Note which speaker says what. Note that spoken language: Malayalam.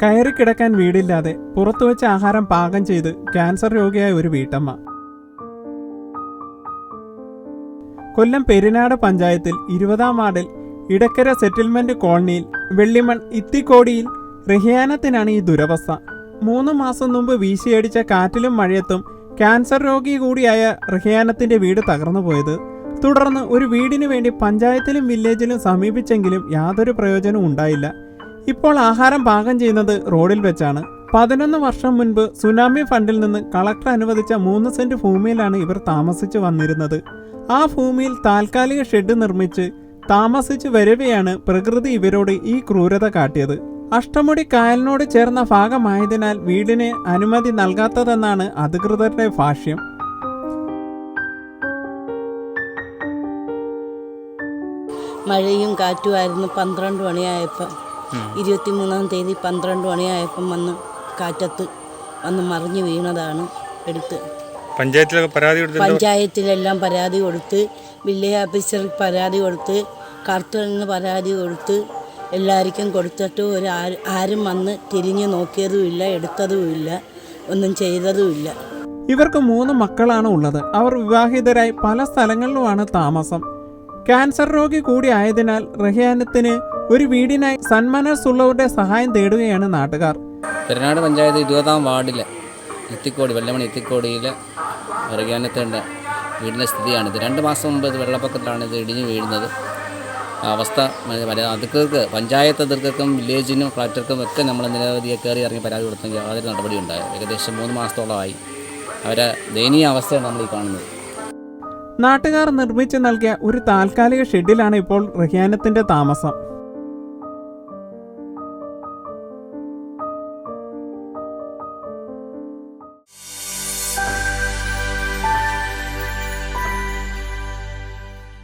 Speaker 1: കയറിക്കിടക്കാൻ വീടില്ലാതെ പുറത്തുവെച്ച ആഹാരം പാകം ചെയ്ത് ക്യാൻസർ രോഗിയായ ഒരു വീട്ടമ്മ. കൊല്ലം പെരിനാട് പഞ്ചായത്തിൽ 20-ാം വാർഡിൽ ഇടക്കര സെറ്റിൽമെന്റ് കോളനിയിൽ വെള്ളിമൺ ഇത്തിക്കോടിയിൽ റഹിയാനത്തിനാണ് ഈ ദുരവസ്ഥ. 3 മാസം മുമ്പ് വീശിയടിച്ച കാറ്റിലും മഴയത്തും ക്യാൻസർ രോഗി കൂടിയായ റഹിയാനത്തിന്റെ വീട് തകർന്നു പോയത്. തുടർന്ന് ഒരു വീടിനു വേണ്ടി പഞ്ചായത്തിലും വില്ലേജിലും സമീപിച്ചെങ്കിലും യാതൊരു പ്രയോജനവും ഉണ്ടായില്ല. ഇപ്പോൾ ആഹാരം പാകം ചെയ്യുന്നത് റോഡിൽ വെച്ചാണ്. 11 വർഷം മുൻപ് സുനാമി ഫണ്ടിൽ നിന്ന് കളക്ടർ അനുവദിച്ച 3 സെന്റ് ഭൂമിയിലാണ് ഇവർ താമസിച്ചു വന്നിരുന്നത്. ആ ഭൂമിയിൽ താൽക്കാലിക ഷെഡ് നിർമ്മിച്ച് താമസിച്ചു വരവെയാണ് പ്രകൃതി ഇവരോട് ഈ ക്രൂരത കാട്ടിയത്. അഷ്ടമുടി കായലിനോട് ചേർന്ന ഭാഗമായതിനാൽ വീടിന് അനുമതി നൽകാത്തതെന്നാണ് അധികൃതരുടെ ഭാഷ്യം.
Speaker 2: മഴയും കാറ്റുമായിരുന്നു. 12 മണിയായപ്പം 23-ാം തീയതി 12 മണിയായപ്പം വന്ന് കാറ്റത്ത് വന്ന് മറിഞ്ഞു വീണതാണ്. എടുത്ത് പഞ്ചായത്തിലെല്ലാം പരാതി കൊടുത്ത്, വില്ലേജ് ഓഫീസറിൽ പരാതി കൊടുത്ത്, കളക്ടറിന് പരാതി കൊടുത്ത്, എല്ലാവർക്കും കൊടുത്തിട്ട് ആരും വന്ന് തിരിഞ്ഞു നോക്കിയതുമില്ല, എടുത്തതുമില്ല, ഒന്നും ചെയ്തതുമില്ല.
Speaker 1: ഇവർക്ക് 3 മക്കളാണ് ഉള്ളത്. അവർ വിവാഹിതരായി പല സ്ഥലങ്ങളിലുമാണ് താമസം. ക്യാൻസർ രോഗി കൂടി ആയതിനാൽ റഹിയാനത്തിന് ഒരു വീടിനായി സന്മനസ്സുള്ളവരുടെ സഹായം തേടുകയാണ് നാട്ടുകാർ.
Speaker 3: പെരിനാട് പഞ്ചായത്ത് 20-ാം വാർഡിലെ ഇത്തിക്കോടി വെള്ളമണി ഇത്തിക്കോടിയിലെ റഹിയാനത്തിൻ്റെ വീടിൻ്റെ സ്ഥിതിയാണിത്. 2 മാസം മുമ്പ് ഇത് വെള്ളപ്പൊക്കത്തിലാണ് ഇത് ഇടിഞ്ഞു വീഴുന്നത്. അവസ്ഥ അധികൃതർക്ക്, പഞ്ചായത്ത് അധികൃതർക്കും വില്ലേജിനും കളക്ടർക്കും ഒക്കെ നമ്മൾ നിരവധിയെ കയറി ഇറങ്ങി പരാതി കൊടുത്തെങ്കിൽ യാതൊരു നടപടി ഉണ്ടായത്. ഏകദേശം 3 മാസത്തോളമായി. അവരെ ദയനീയ അവസ്ഥയാണ് നമ്മൾ ഈ കാണുന്നത്.
Speaker 1: നാട്ടുകാർ നിർമ്മിച്ചു നൽകിയ ഒരു താൽക്കാലിക ഷെഡിലാണ് ഇപ്പോൾ റഹിയാനത്തിന്റെ താമസം.